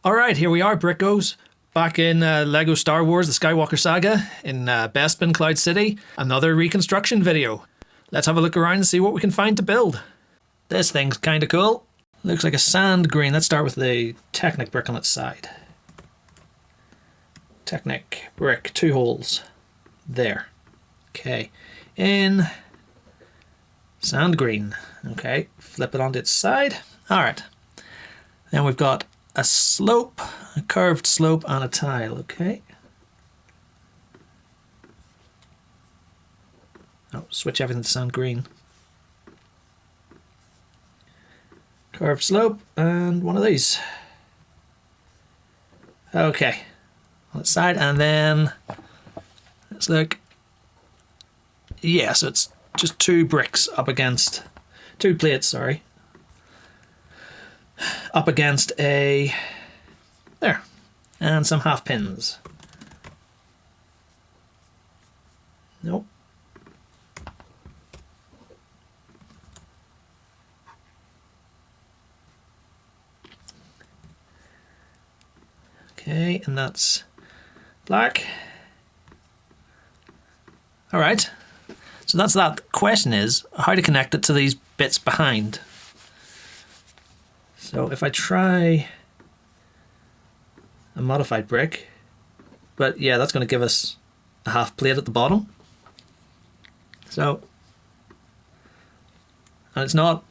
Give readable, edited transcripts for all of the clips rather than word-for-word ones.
Alright, here we are, Brickos. Back in Lego Star Wars, the Skywalker Saga, in Bespin Cloud City. Another reconstruction video. Let's have a look around and see what we can find to build. This thing's kinda cool. Looks like a sand green. Let's start with the Technic brick on its side. Technic brick, 2 holes. There. Okay. In sand green. Okay, flip it onto its side. Alright. Then we've got a slope, a curved slope and a tile, okay. Oh, switch everything to sand green. Curved slope and one of these. Okay, on the side, and then let's look. Yeah, so it's just 2 bricks up against, 2 plates, sorry. Up against a, there, and some half pins. Nope. Okay, and that's black. All right, so that's that. The question is how to connect it to these bits behind. So if I try a modified brick, but yeah, that's going to give us a half plate at the bottom. So, and it's not,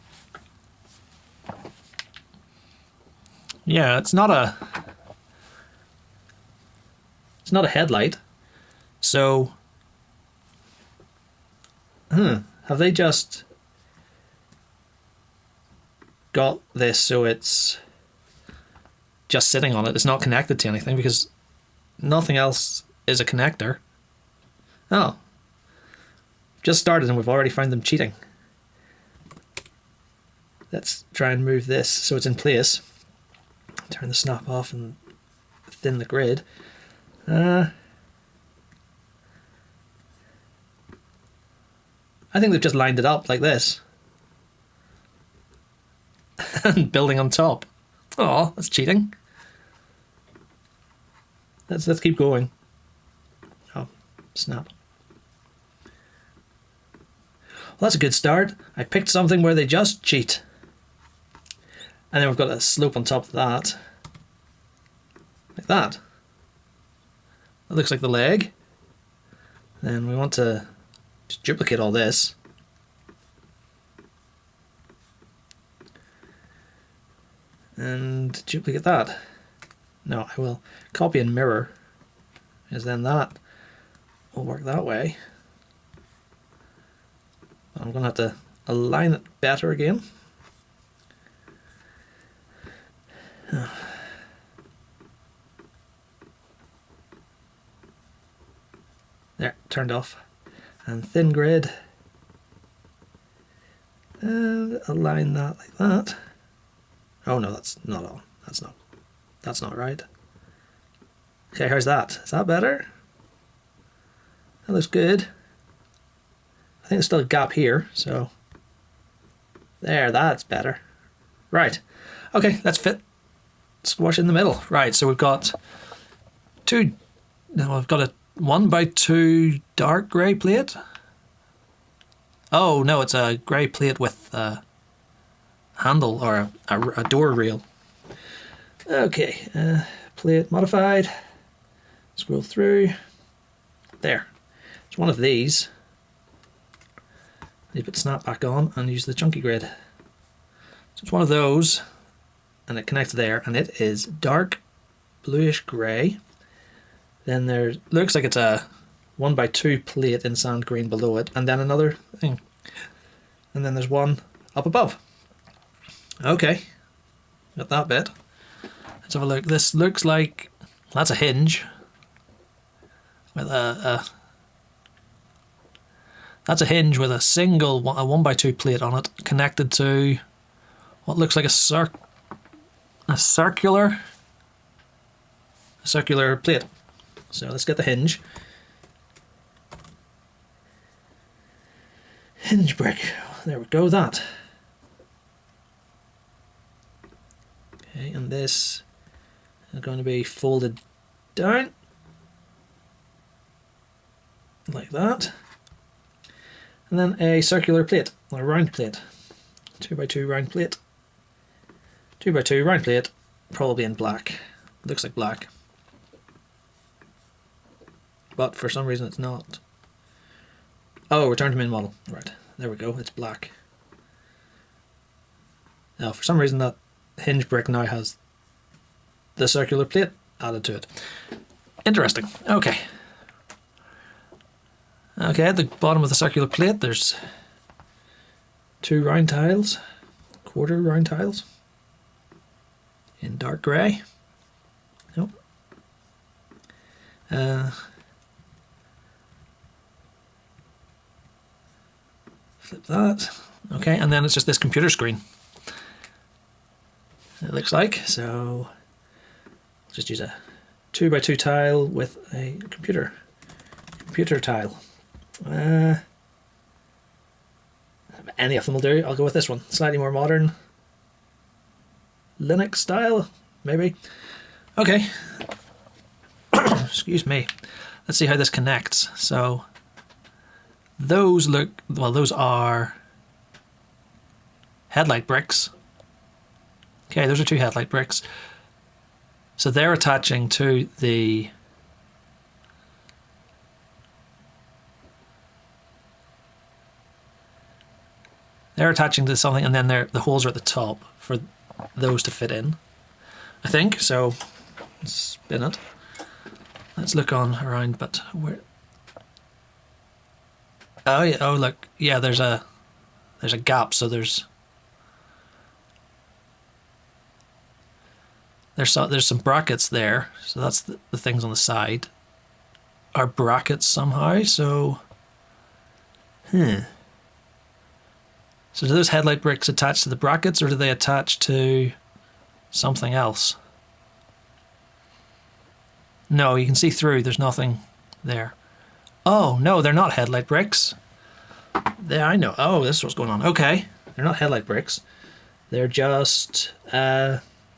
yeah, it's not a headlight. So, have they just got this so it's just sitting on it? It's not connected to anything because nothing else is a connector. Oh, just started and we've already found them cheating. Let's try and move this so it's in place. Turn the snap off and thin the grid. I think they've just lined it up like this. And building on top. Oh, that's cheating. Let's keep going. Oh, snap. Well, that's a good start. I picked something where they just cheat. And then we've got a slope on top of that. Like that. That looks like the leg. Then we want to just duplicate all this. And duplicate that. No, I will copy and mirror, because then that will work that way. I'm going to have to align it better again. There, turned off. And thin grid. And align that like that. Oh no, that's not all. That's not right. Okay, how's that? Is that better? That looks good. I think there's still a gap here, so there, that's better. Right. Okay, let's fit squash in the middle. Right, so we've got I've got a 1x2 dark grey plate. Oh no, it's a grey plate with handle or a door reel. Okay, plate modified. Scroll through. There. It's one of these. You put snap back on and use the chunky grid. So it's one of those, and it connects there, and it is dark bluish grey. Then there looks like it's a 1x2 plate in sand green below it, and then another thing. And then there's one up above. Okay, got that bit. Let's have a look. This looks like that's a hinge with that's a hinge with a single 1x2 plate on it, connected to what looks like a circular plate. So let's get the hinge. Hinge brick. There we go. That. Okay, and this are going to be folded down like that, and then a circular plate, a round plate, 2x2 round plate, 2x2 round plate, probably in black. Looks like black, but for some reason it's not. Oh, return to main model. Right, there we go, it's black. Now for some reason that hinge brick now has the circular plate added to it. Interesting. Okay. Okay, at the bottom of the circular plate there's 2 round tiles, quarter round tiles in dark grey. Nope. Flip that. Okay, and then it's just this computer screen. It looks like, so I'll just use a 2x2 tile with a computer tile. Any of them will do. I'll go with this one. Slightly more modern, Linux style, maybe. Okay. Excuse me. Let's see how this connects. So those look, well, those are headlight bricks. Okay, those are 2 headlight bricks. So they're attaching to the something, and then the holes are at the top for those to fit in, I think. So let's spin it. Let's look on around, but where? Oh yeah, oh look, yeah, there's a gap, so there's some brackets there, so that's the things on the side are brackets somehow. So so do those headlight bricks attach to the brackets, or do they attach to something else? No, you can see through, there's nothing there. Oh no, they're not headlight bricks. There, I know. Oh, this is what's going on. Okay, they're not headlight bricks, they're just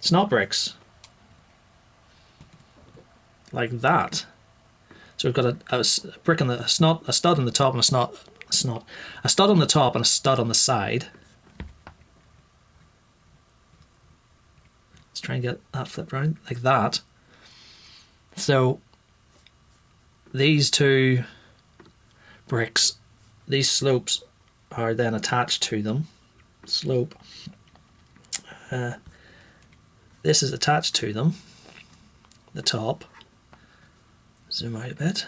snot bricks. Like that. So we've got a brick on a stud on the top, and a stud on the top and a stud on the side. Let's try and get that flipped around like that. So these 2 bricks, these slopes are then attached to them. Slope. This is attached to them. The top. Zoom out a bit.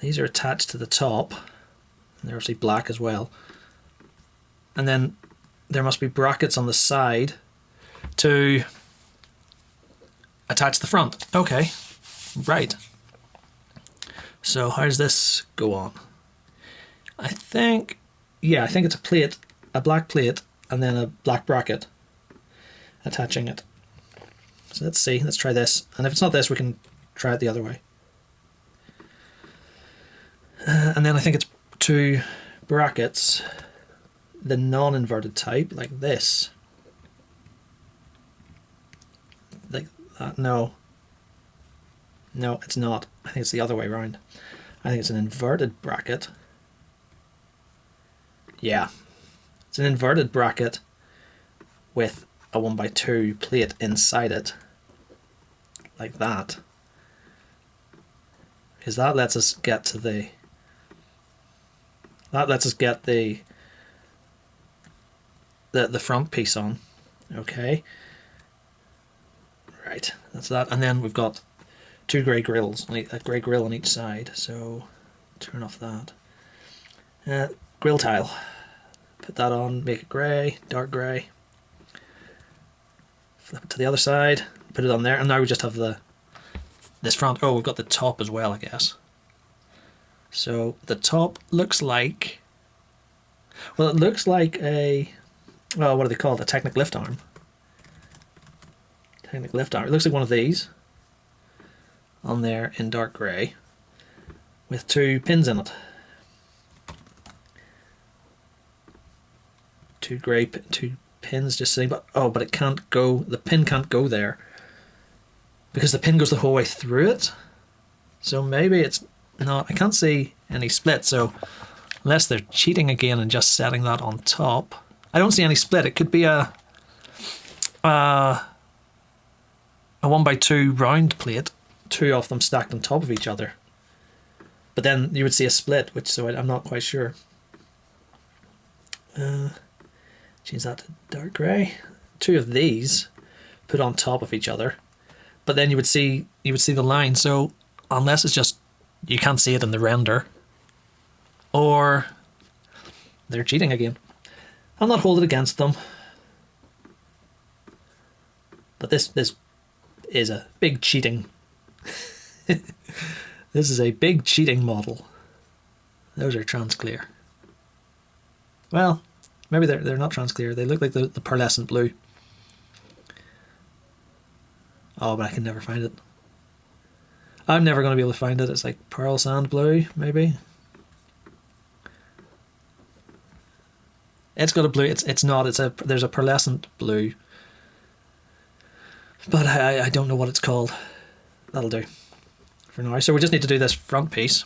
These are attached to the top. And they're obviously black as well. And then there must be brackets on the side to attach the front. Okay, right. So how does this go on? I think it's a plate, a black plate, and then a black bracket attaching it. So let's see, let's try this. And if it's not this, we can try it the other way. And then I think it's 2 brackets, the non-inverted type, like this. Like that. No, it's not. I think it's the other way around. I think it's an inverted bracket. Yeah, it's an inverted bracket with a 1x2 plate inside it, like that. Because that lets us get to the front piece on. Okay, right, that's that. And then we've got 2 grey grills, a grey grill on each side. So turn off that. Grill tile, put that on, make it grey, dark grey. Flip it to the other side, put it on there, and now we just have this front. Oh, we've got the top as well, I guess. So the top looks like, well, it looks like a, well, what do they call it? A Technic lift arm. Technic lift arm. It looks like one of these on there in dark grey with 2 pins in it. 2 pins just sitting, but it can't go, the pin can't go there because the pin goes the whole way through it. So maybe it's not, I can't see any split, so unless they're cheating again and just setting that on top. I don't see any split. It could be a 1x2 round plate, two of them stacked on top of each other. But then you would see a split, which, so I'm not quite sure. Change that to dark grey. Two of these put on top of each other, but then you would see the line. So unless it's just you can't see it in the render, or they're cheating again. I'll not hold it against them. But this is a big cheating. This is a big cheating model. Those are transclear. Well, maybe they're not transclear. They look like the pearlescent blue. Oh, but I can never find it. I'm never going to be able to find it. It's like pearl sand blue, maybe. It's got a blue. It's not. There's a pearlescent blue. But I don't know what it's called. That'll do for now. So we just need to do this front piece.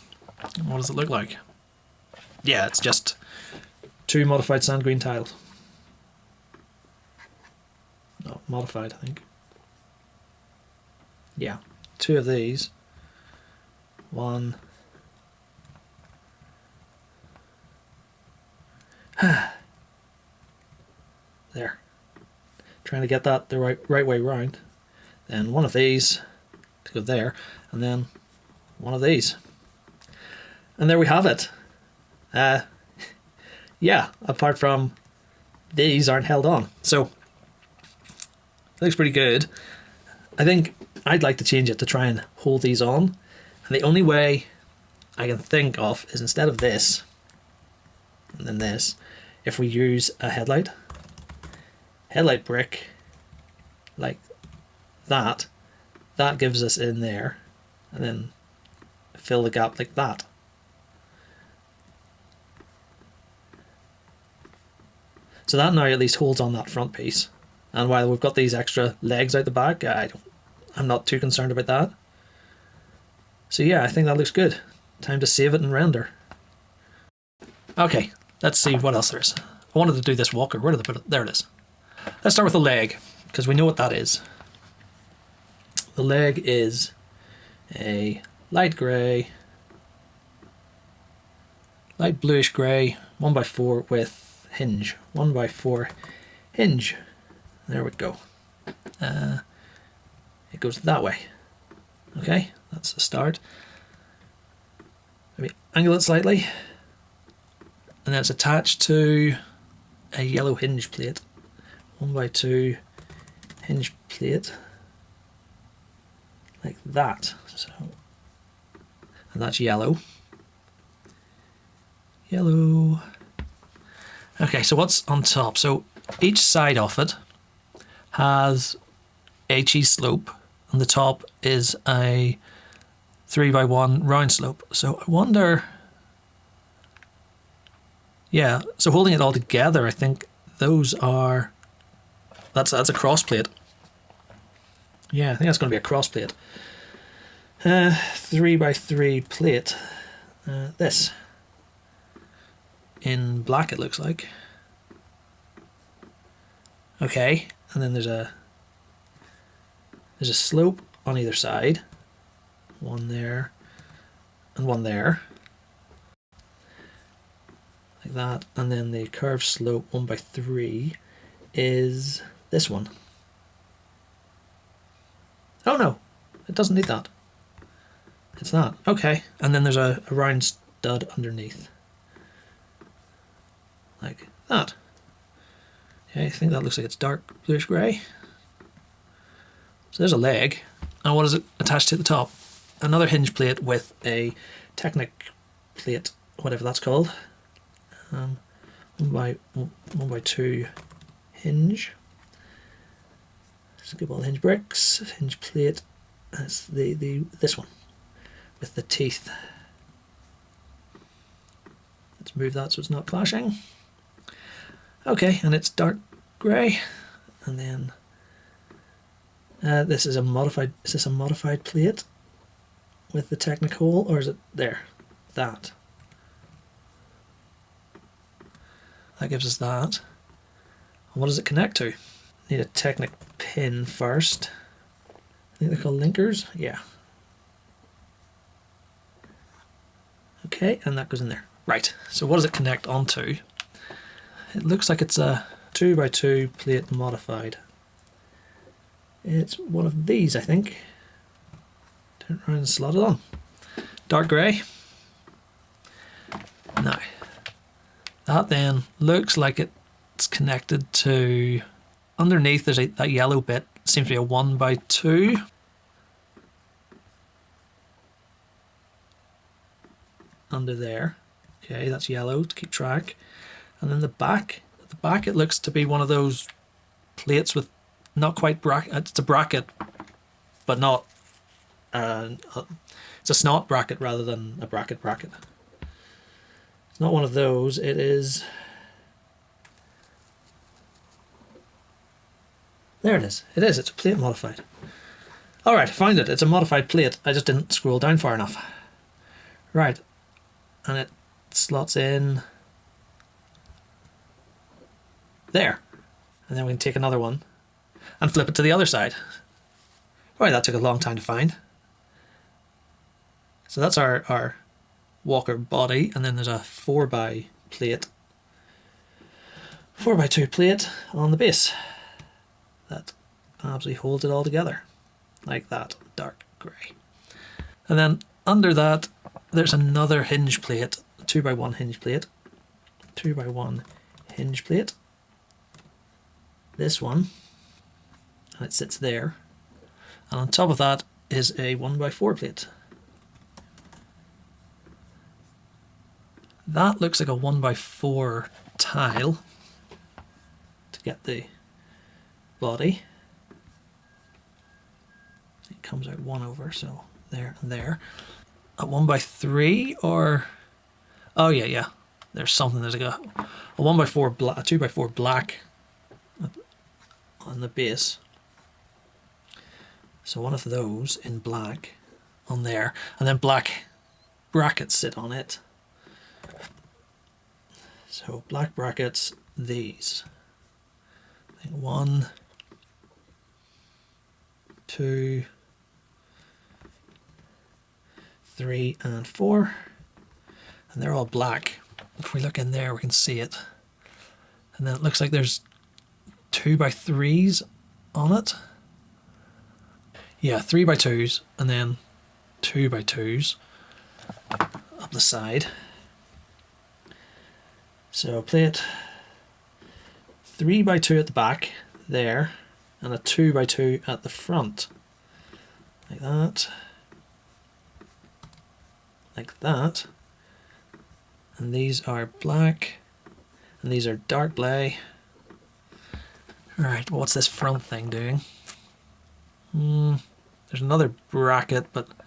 What does it look like? Yeah, it's just 2 modified sand green tiles. No, modified, I think. Yeah, 2 of these. 1. There. Trying to get that the right way round. Then 1 of these to go there, and then 1 of these. And there we have it. Yeah, apart from these aren't held on. So, it looks pretty good. I think I'd like to change it to try and hold these on. And the only way I can think of is instead of this, and then this, if we use a headlight brick, like that gives us in there, and then fill the gap like that. So that now at least holds on that front piece. And while we've got these extra legs out the back, I'm not too concerned about that. So yeah, I think that looks good. Time to save it and render. Okay, let's see what else there is. I wanted to do this walker. Where did I put it? There it is. Let's start with the leg, because we know what that is. The leg is a light grey, light bluish grey, 1x4 with hinge. 1x4 hinge. There we go. It goes that way. Okay, that's the start. Maybe angle it slightly. And then it's attached to a yellow hinge plate. 1x2 hinge plate. Like that. So, and that's yellow. Yellow. Okay, so what's on top? So each side of it has HE slope, and the top is a 3x1 round slope. So I wonder, yeah, so holding it all together, I think those are, that's a cross plate. Yeah, I think that's going to be a cross plate. 3x3 plate. This. In black it looks like. Okay, and then there's a slope on either side. One there and one there. Like that. And then the curved slope 1x3 is this one. Oh no, it doesn't need that. It's not. Okay. And then there's a round stud underneath. Like that. Okay, I think that looks like it's dark bluish grey. So there's a leg. And what is it attached to the top? Another hinge plate with a Technic plate, whatever that's called. 1x2 hinge. Skip all the hinge bricks. Hinge plate. That's this one with the teeth. Let's move that so it's not clashing. Okay, and it's dark grey, and then This is a modified. Is this a modified plate with the Technic hole, or is it there? That. That gives us that. And what does it connect to? Need a Technic pin first. I think they're called linkers. Yeah. Okay, and that goes in there. Right. So what does it connect onto? It looks like it's a 2x2 plate modified. It's one of these, I think. Turn around and slot it on. Dark grey. Now, that then looks like it's connected to, underneath there's that yellow bit, seems to be a 1x2. Under there. Okay, that's yellow to keep track. And then the back, at the back it looks to be one of those plates with not quite bracket. It's a bracket, but not. It's a snot bracket rather than a bracket. It's not one of those. It is. There it is. It is. It's a plate modified. All right, found it. It's a modified plate. I just didn't scroll down far enough. Right, and it slots in there, and then we can take another one and flip it to the other side. Right, that took a long time to find. So that's our Walker body, and then there's a 4x2 plate on the base that absolutely holds it all together, like that, dark grey. And then under that, there's another hinge plate, a 2x1 hinge plate, 2x1 hinge plate. This one, and it sits there, and on top of that is a 1x4 plate. That looks like a 1x4 tile to get the body. It comes out 1 over, so there and there. A 1x3 or, oh yeah, there's something, there's like a 1x4 black, a 2x4 black on the base. So one of those in black on there, and then black brackets sit on it. So black brackets, these. I think 1, 2, 3, and 4. And they're all black. If we look in there, we can see it. And then it looks like there's 2x3s on it. Yeah, 3x2s, and then 2x2s up the side. So plate 3x2 at the back there, and a 2x2 at the front, like that, like that. And these are black, and these are dark grey. Alright, what's this front thing doing? There's another bracket, but I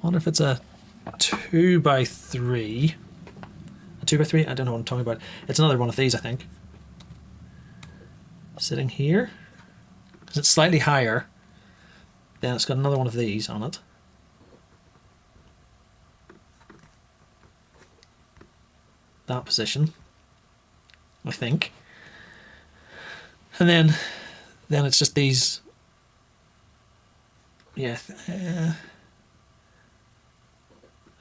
wonder if it's a 2x3. A 2x3? I don't know what I'm talking about. It's another one of these, I think. Sitting here. Because it's slightly higher. Then it's got another one of these on it. That position, I think. And then it's just these. Yeah, I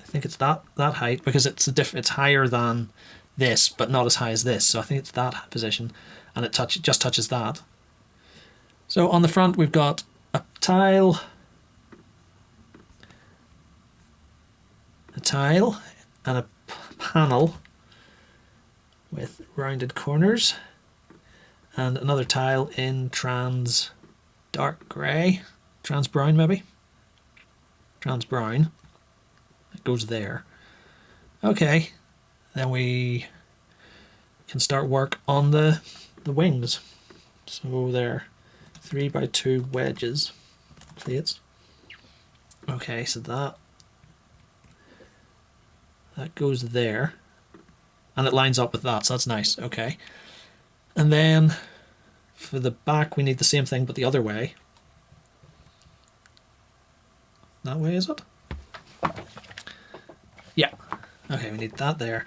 think it's that height, because it's it's higher than this, but not as high as this. So I think it's that position, and it just touches that. So on the front we've got a tile, and a panel with rounded corners, and another tile in trans dark grey. Trans brown, maybe? Trans brown. It goes there. Okay. Then we can start work on the wings. So they're 3x2 wedges plates. Okay, so that goes there. And it lines up with that, so that's nice. Okay. And then for the back we need the same thing but the other way. that way, is it? Yeah. Okay, we need that there.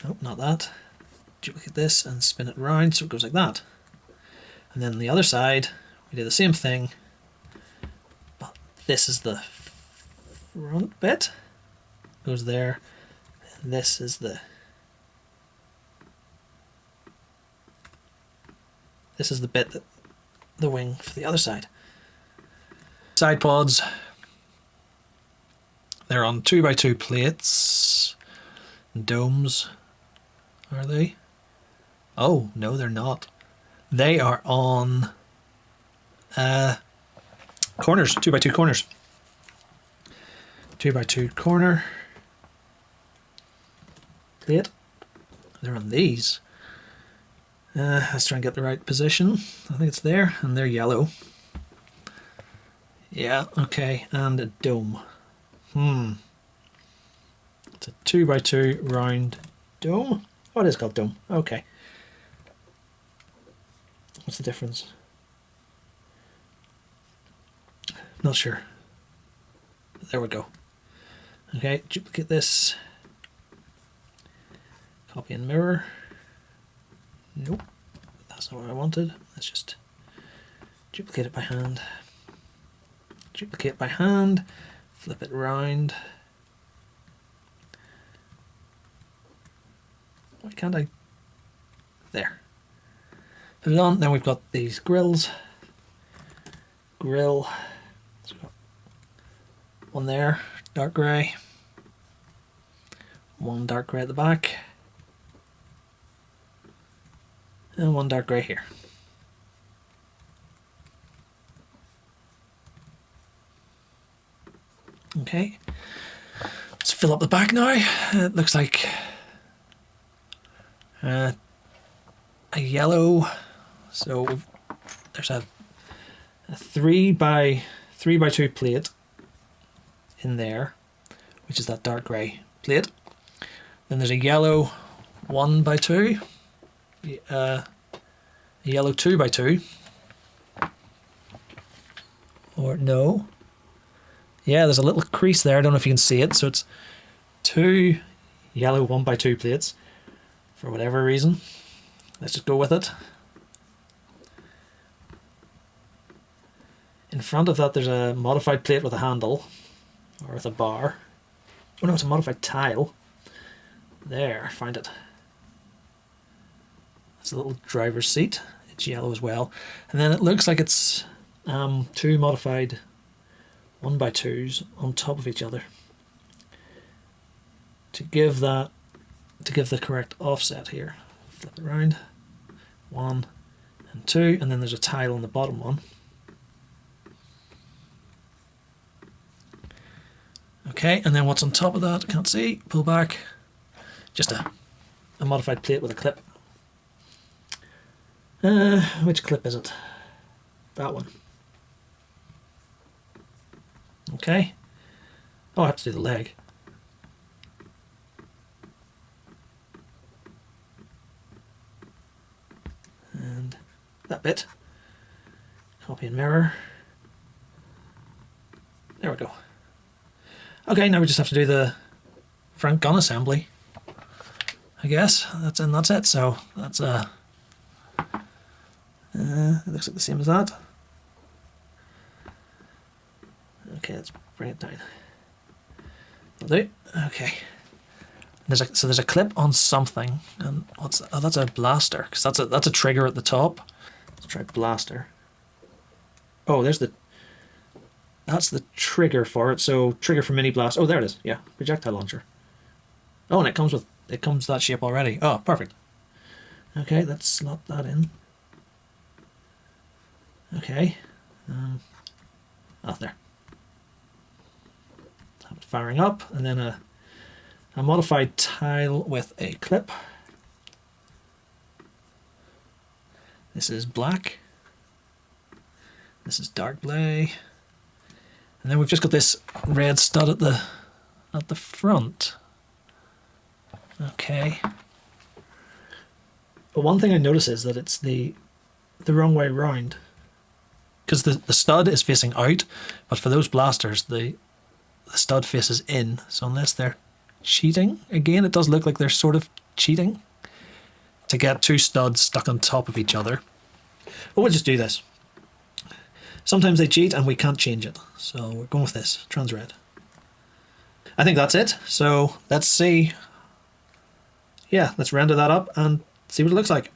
Nope, not that. Duplicate this and spin it around so it goes like that. And then on the other side, we do the same thing, but this is the front bit. Goes there, and this is the bit that the wing for the other side. Side pods, they're on 2x2 plates, domes, are they? Oh, no, they're not. They are on corners, 2x2 corners. 2x2 corner plate. They're on these. Let's try and get the right position. I think it's there, and they're yellow. Yeah, okay, and a dome. It's a 2x2 round dome. Oh, it is called dome. Okay. What's the difference? Not sure. There we go. Okay, duplicate this. Copy and mirror. Nope, that's not what I wanted. Let's just duplicate it by hand. Duplicate by hand. Flip it around. Why can't I? There. Put it on. Then we've got these grills. Grill. So we've got one there, dark grey. One dark grey at the back. And one dark grey here. Okay. Let's fill up the back now. It looks like a yellow. So there's a 3x2 plate in there, which is that dark grey plate. Then there's a yellow 1x2, a yellow 2x2, or no. Yeah, there's a little crease there. I don't know if you can see it. So it's 2 yellow 1x2 plates for whatever reason. Let's just go with it. In front of that, there's a modified plate with a handle, or with a bar. Oh no, it's a modified tile. There, find it. It's a little driver's seat. It's yellow as well. And then it looks like it's 2 modified 1x2s on top of each other to give the correct offset here. Flip it around. 1 and 2, and then there's a tile on the bottom one. Okay, and then what's on top of that? Can't see. Pull back. Just a modified plate with a clip. Which clip is it? That one. Okay. Oh, I have to do the leg. And that bit. Copy and mirror. There we go. Okay, now we just have to do the front gun assembly, I guess. That's it. So that's it looks like the same as that. Okay, let's bring it down. That'll do. Okay. So there's a clip on something, and what's that? Oh, that's a blaster, because that's a trigger at the top. Let's try blaster. Oh, that's the trigger for it. So trigger for mini blast. Oh, there it is. Yeah, projectile launcher. Oh, and it comes that shape already. Oh, perfect. Okay, let's slot that in. Okay. There. Have it firing up, and then a modified tile with a clip. This is black. This is dark grey. And then we've just got this red stud at the front. Okay. But one thing I notice is that it's the wrong way round. Because the stud is facing out, but for those blasters, the the stud faces in, so unless they're cheating, again, it does look like they're sort of cheating to get two studs stuck on top of each other. But we'll just do this. Sometimes they cheat and we can't change it, so we're going with this, trans red. I think that's it, so let's see. Yeah, let's render that up and see what it looks like.